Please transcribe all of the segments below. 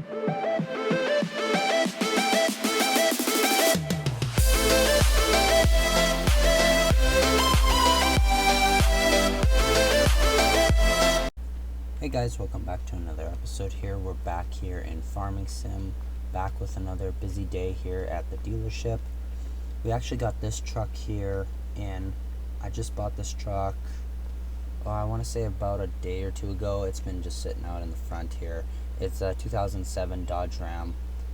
Hey guys, welcome back to another episode here. We're back here in Farming Sim, back with another busy day here at the dealership. We actually got this truck here in. I just bought this truck, I want to say about a day or two ago. It's been just sitting out in the front here. It's a 2007 Dodge Ram.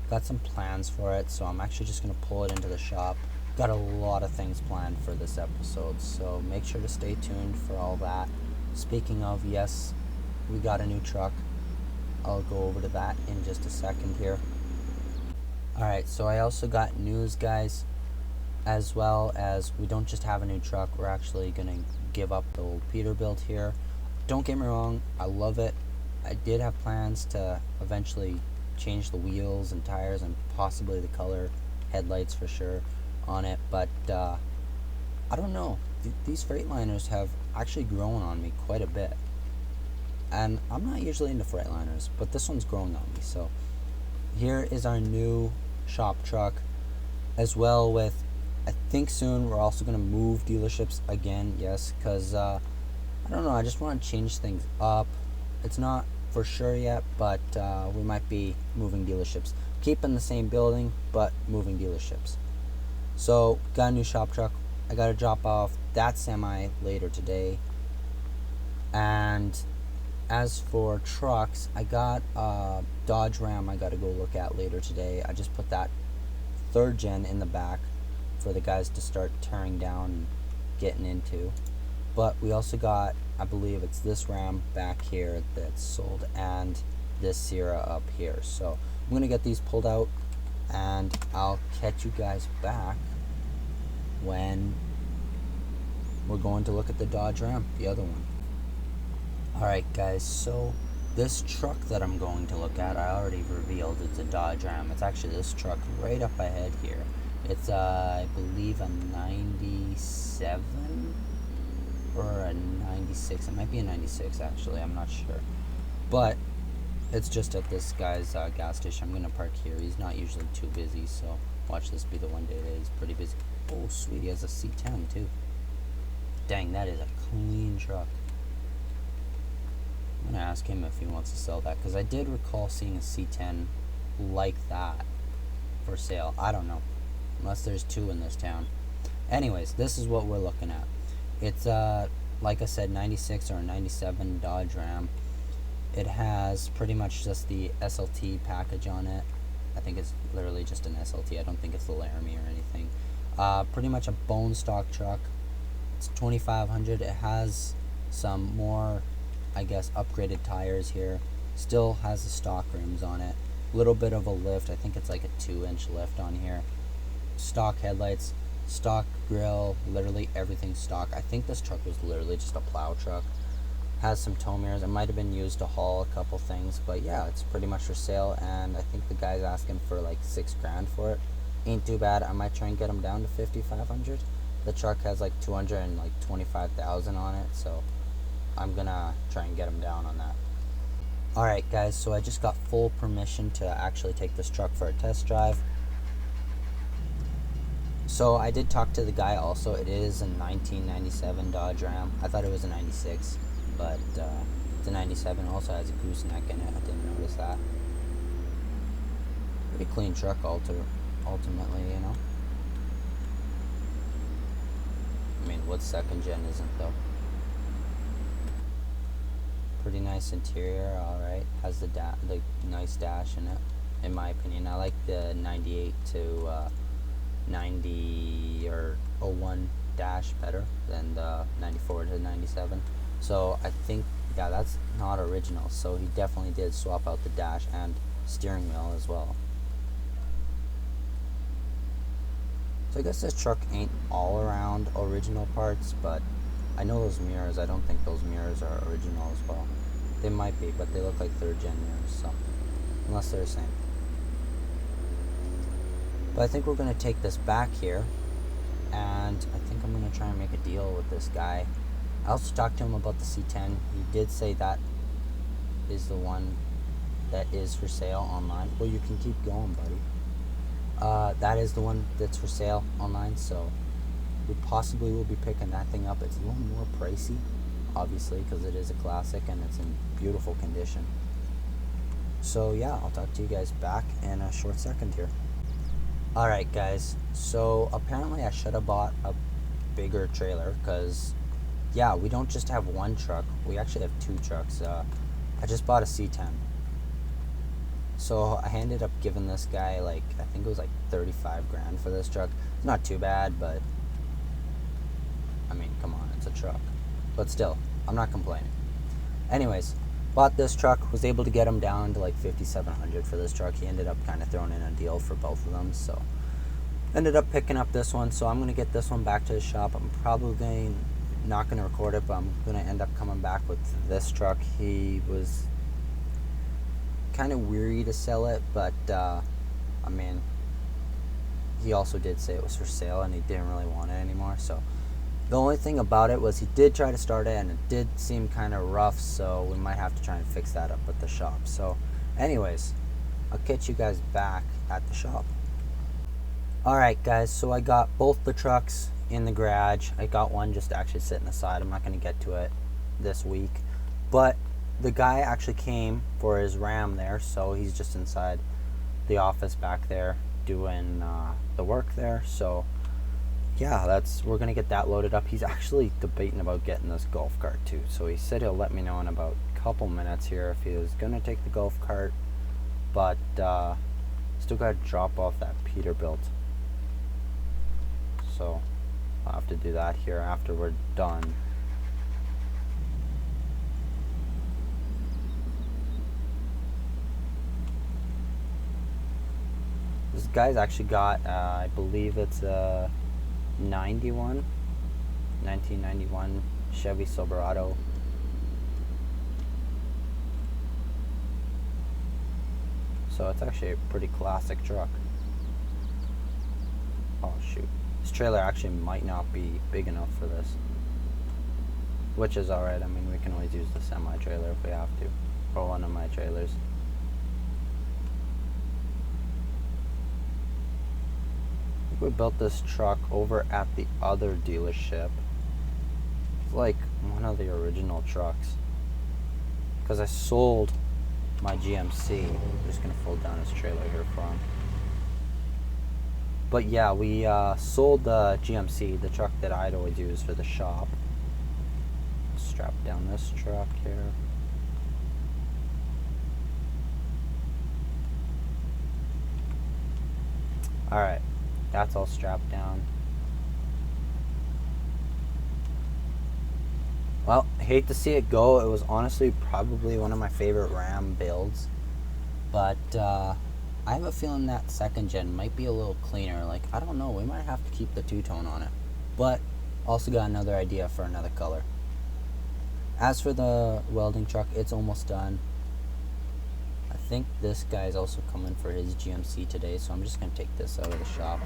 Got some plans for it, so I'm actually just going to pull it into the shop. Got a lot of things planned for this episode, so make sure to stay tuned for all that. Speaking of, yes, we got a new truck. I'll go over to that in just a second here. Alright, so I also got news, guys, as well as we don't just have a new truck, we're actually going to give up the old Peterbilt here. Don't get me wrong, I love it. I did have plans to eventually change the wheels and tires and possibly the color, headlights for sure on it, but I don't know. These Freightliners have actually grown on me quite a bit. And I'm not usually into Freightliners, but this one's growing on me. So here is our new shop truck, as well with, I think soon we're also going to move dealerships again. Yes, because I don't know, I just want to change things up. It's not for sure yet, but we might be moving dealerships. Keeping the same building, but moving dealerships. So got a new shop truck. I got to drop off that semi later today. And as for trucks, I got a Dodge Ram I got to go look at later today. I just put that 3rd gen in the back for the guys to start tearing down and getting into. But we also got, I believe it's this Ram back here that's sold, and this Sierra up here. So I'm going to get these pulled out, and I'll catch you guys back when we're going to look at the Dodge Ram, the other one. Alright guys, so this truck that I'm going to look at, I already revealed it's a Dodge Ram. It's actually this truck right up ahead here. It's I believe a 97 or a 96. It might be a 96 actually, I'm not sure. But it's just at this guy's gas station. I'm going to park here. He's not usually too busy, so watch this be the one day that he's pretty busy. Oh sweet, he has a C10 too. Dang, that is a clean truck. I'm going to ask him if he wants to sell that, because I did recall seeing a C10 like that for sale. I don't know, unless there's two in this town. Anyways, this is what we're looking at. It's like I said, 96 or 97 Dodge Ram. It has pretty much just the SLT package on it. I think it's literally just an SLT. I don't think it's the Laramie or anything. Pretty much a bone stock truck. It's 2500. It has some more, I guess, upgraded tires here. Still has the stock rims on it. Little bit of a lift. I think it's like a 2-inch lift on here. Stock headlights, stock grill, literally everything stock. I think this truck was literally just a plow truck. Has some tow mirrors. It might have been used to haul a couple things, but yeah, it's pretty much for sale, and I think the guy's asking for like $6 grand for it. Ain't too bad. I might try and get him down to 5,500. The truck has like 225,000 on it, so I'm gonna try and get him down on that. Alright guys, so I just got full permission to actually take this truck for a test drive. So I did talk to the guy also. It is a 1997 Dodge Ram. I thought it was a 96, but it's a 97. It also has a gooseneck in it. I didn't notice that. Pretty clean truck ultimately, you know. I mean, what 2nd gen isn't though? Pretty nice interior, alright. Has the nice dash in it, in my opinion. I like the 98 to 90 or 01 dash better than the 94 to 97. So I think, yeah, that's not original. So he definitely did swap out the dash and steering wheel as well. So I guess this truck ain't all around original parts, but I know those mirrors, I don't think those mirrors are original as well. They might be, but they look like 3rd gen mirrors, so unless they're the same. But I think we're going to take this back here, and I think I'm going to try and make a deal with this guy. I also talked to him about the C10. He did say that is the one that is for sale online. Well, you can keep going, buddy. That is the one that's for sale online, so we possibly will be picking that thing up. It's a little more pricey, obviously, because it is a classic and it's in beautiful condition. So yeah, I'll talk to you guys back in a short second here. Alright guys, so apparently I should have bought a bigger trailer, because yeah, we don't just have one truck, we actually have two trucks. I just bought a C10. So I ended up giving this guy, like, I think it was like 35 grand for this truck. It's not too bad, but I mean, come on, it's a truck. But still, I'm not complaining. Anyways, bought this truck, was able to get him down to like 5,700 for this truck. He ended up kind of throwing in a deal for both of them, so ended up picking up this one. So I'm going to get this one back to the shop. I'm probably not going to record it, but I'm going to end up coming back with this truck. He was kind of weary to sell it, but I mean, he also did say it was for sale and he didn't really want it anymore. So the only thing about it was he did try to start it and it did seem kind of rough, so we might have to try and fix that up at the shop. So anyways, I'll catch you guys back at the shop. Alright guys, so I got both the trucks in the garage. I got one just actually sitting aside. I'm not going to get to it this week, but the guy actually came for his Ram there, so he's just inside the office back there doing the work there. So yeah, we're gonna get that loaded up. He's actually debating about getting this golf cart too, so he said he'll let me know in about a couple minutes here if he was gonna take the golf cart, but still gotta drop off that Peterbilt, so I'll have to do that here after we're done. This guy's actually got I believe it's a 1991 Chevy Silverado. So it's actually a pretty classic truck. Oh shoot, this trailer actually might not be big enough for this, which is alright. I mean, we can always use the semi trailer if we have to, or one of my trailers. We built this truck over at the other dealership. It's like one of the original trucks, because I sold my GMC. I'm just gonna fold down his trailer here for him. But yeah, we sold the GMC, the truck that I'd always use for the shop. Strap down this truck here. Alright, that's all strapped down. Well, I hate to see it go. It was honestly probably one of my favorite Ram builds, but I have a feeling that second gen might be a little cleaner. Like, I don't know, we might have to keep the two-tone on it, but also got another idea for another color. As for the welding truck, it's almost done. I think this guy's also coming for his GMC today, so I'm just going to take this out of the shop.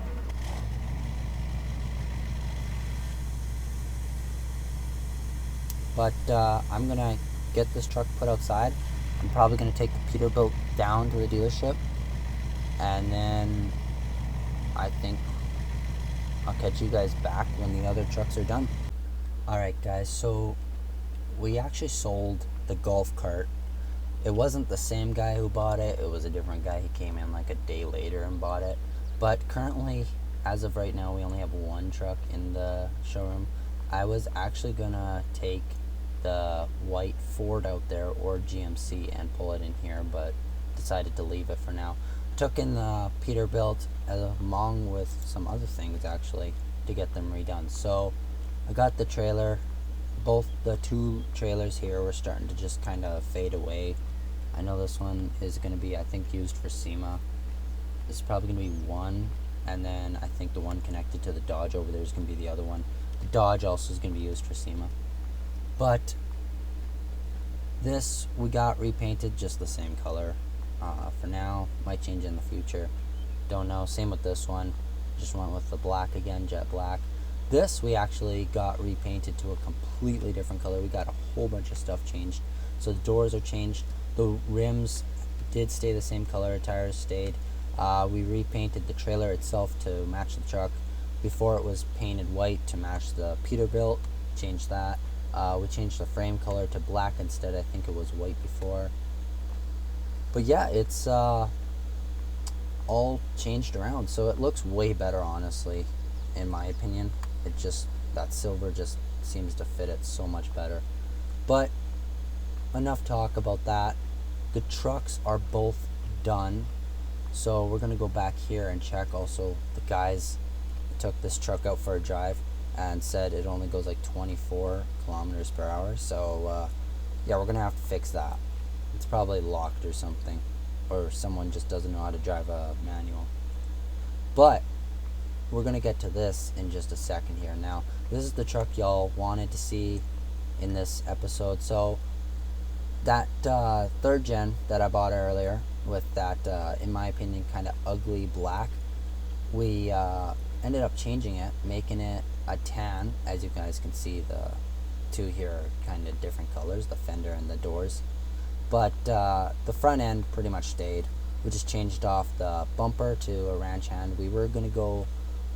But I'm going to get this truck put outside. I'm probably going to take the Peterbilt down to the dealership, and then I think I'll catch you guys back when the other trucks are done. Alright guys, so we actually sold the golf cart. It wasn't the same guy who bought it, it was a different guy. He came in like a day later and bought it. But currently, as of right now, we only have one truck in the showroom. I was actually gonna take the white Ford out there or GMC and pull it in here, but decided to leave it for now. Took in the Peterbilt along with some other things actually to get them redone. So I got the trailer. Both the two trailers here were starting to just kind of fade away. I know this one is going to be, I think, used for SEMA. This is probably going to be one, and then I think the one connected to the Dodge over there is going to be the other one. The Dodge also is going to be used for SEMA. But this we got repainted just the same color for now. Might change in the future, don't know. Same with this one, just went with the black again, jet black. This we actually got repainted to a completely different color. We got a whole bunch of stuff changed. So the doors are changed, the rims did stay the same color. Tires stayed. We repainted the trailer itself to match the truck. Before it was painted white to match the Peterbilt. Changed that. We changed the frame color to black instead. I think it was white before. But yeah, it's all changed around, so it looks way better, honestly, in my opinion. It just, that silver just seems to fit it so much better. But enough talk about that. The trucks are both done, so we're gonna go back here and check. Also, the guys took this truck out for a drive and said it only goes like 24 kilometers per hour. So yeah, we're gonna have to fix that. It's probably locked or something, or someone just doesn't know how to drive a manual. But we're gonna get to this in just a second here. Now, this is the truck y'all wanted to see in this episode. So that third gen that I bought earlier with that, in my opinion, kind of ugly black, we ended up changing it, making it a tan. As you guys can see, the two here are kind of different colors, the fender and the doors. But the front end pretty much stayed. We just changed off the bumper to a ranch hand. We were going to go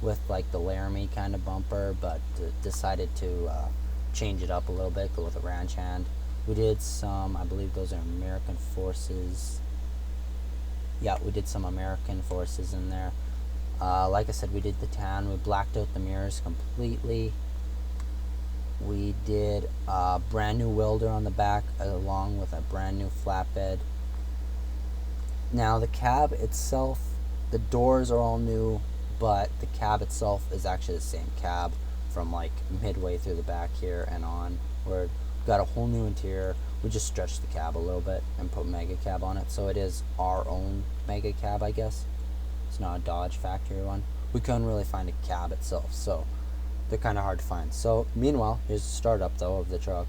with like the Laramie kind of bumper, but decided to change it up a little bit, go with a ranch hand. We did some, I believe those are American Forces. Yeah, we did some American Forces in there. Like I said, we did the tan. We blacked out the mirrors completely. We did a brand new welder on the back along with a brand new flatbed. Now the cab itself, the doors are all new, but the cab itself is actually the same cab from like midway through the back here and on. We've got a whole new interior. We just stretched the cab a little bit and put Mega Cab on it, so it is our own Mega Cab, I guess. It's not a Dodge factory one. We couldn't really find a cab itself, so they're kind of hard to find. So meanwhile, here's the startup though of the truck.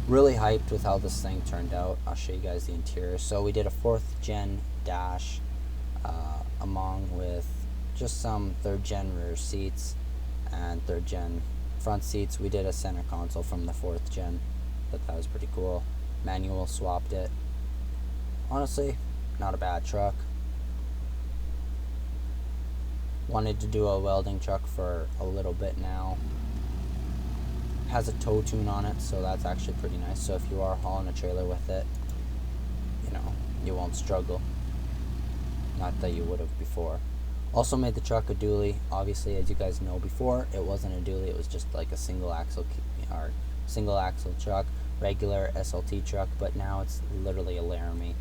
Really hyped with how this thing turned out. I'll show you guys the interior. So we did a 4th gen dash along with just some 3rd gen rear seats and 3rd gen front seats. We did a center console from the 4th gen. Thought that was pretty cool. Manual, swapped it. Honestly, not a bad truck. Wanted to do a welding truck for a little bit now. Has a tow tune on it, so that's actually pretty nice. So if you are hauling a trailer with it, you know, you won't struggle. Not that you would have before. Also made the truck a dually. Obviously, as you guys know, before it wasn't a dually, it was just like a single axle truck, regular SLT truck, but now it's literally a Laramie.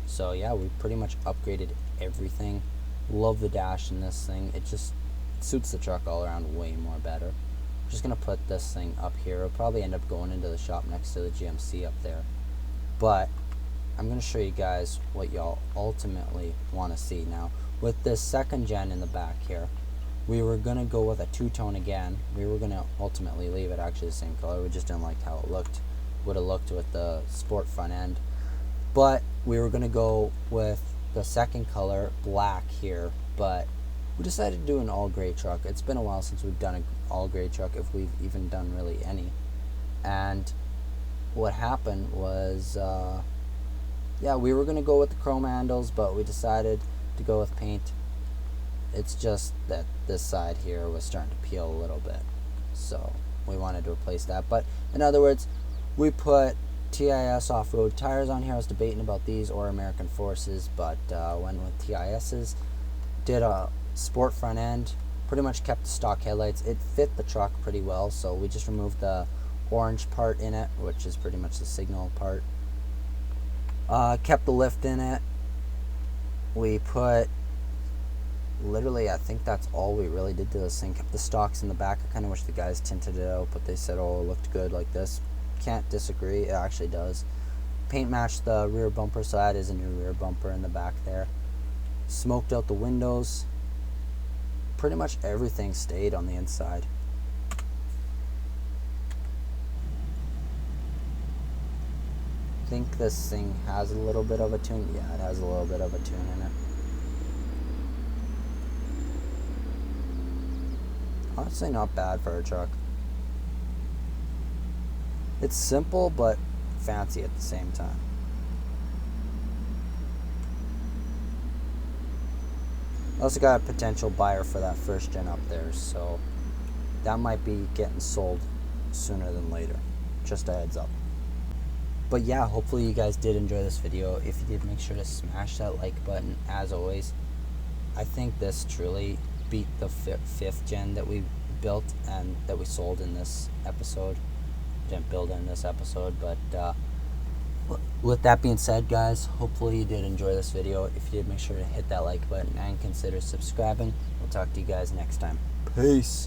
So yeah, we pretty much upgraded everything. Love the dash in this thing. It just suits the truck all around way more better. I'm just gonna put this thing up here. It'll probably end up going into the shop next to the GMC up there, but I'm gonna show you guys what y'all ultimately want to see. Now with this 2nd gen in the back here, we were gonna go with a 2-tone again. We were gonna ultimately leave it actually the same color. We just didn't like how it would have looked with the sport front end, but we were gonna go with the 2nd color, black here, but we decided to do an all gray truck. It's been a while since we've done an all gray truck, if we've even done really any. And what happened was, yeah, we were gonna go with the chrome handles, but we decided to go with paint. It's just that this side here was starting to peel a little bit, so we wanted to replace that. But in other words, we put TIS off-road tires on here. I was debating about these or American Forces, but went with TIS's. Did a sport front end, pretty much kept the stock headlights. It fit the truck pretty well, so we just removed the orange part in it, which is pretty much the signal part. Kept the lift in it. We put, literally, I think that's all we really did to this thing. Kept the stocks in the back. I kind of wish the guys tinted it out, but they said, oh, it looked good like this. Can't disagree, it actually does. Paint matched the rear bumper, so that is a new rear bumper in the back there. Smoked out the windows. Pretty much everything stayed on the inside. I think this thing has a little bit of a tune. Yeah, it has a little bit of a tune in it. Honestly, not bad for a truck. It's simple but fancy at the same time. I also got a potential buyer for that first gen up there, so that might be getting sold sooner than later. Just a heads up. But yeah, hopefully you guys did enjoy this video. If you did, make sure to smash that like button. As always, I think this truly beat the fifth gen that we built and that we sold in this episode. Didn't build in this episode, but with that being said, guys, hopefully you did enjoy this video. If you did, make sure to hit that like button and consider subscribing. We'll talk to you guys next time. Peace.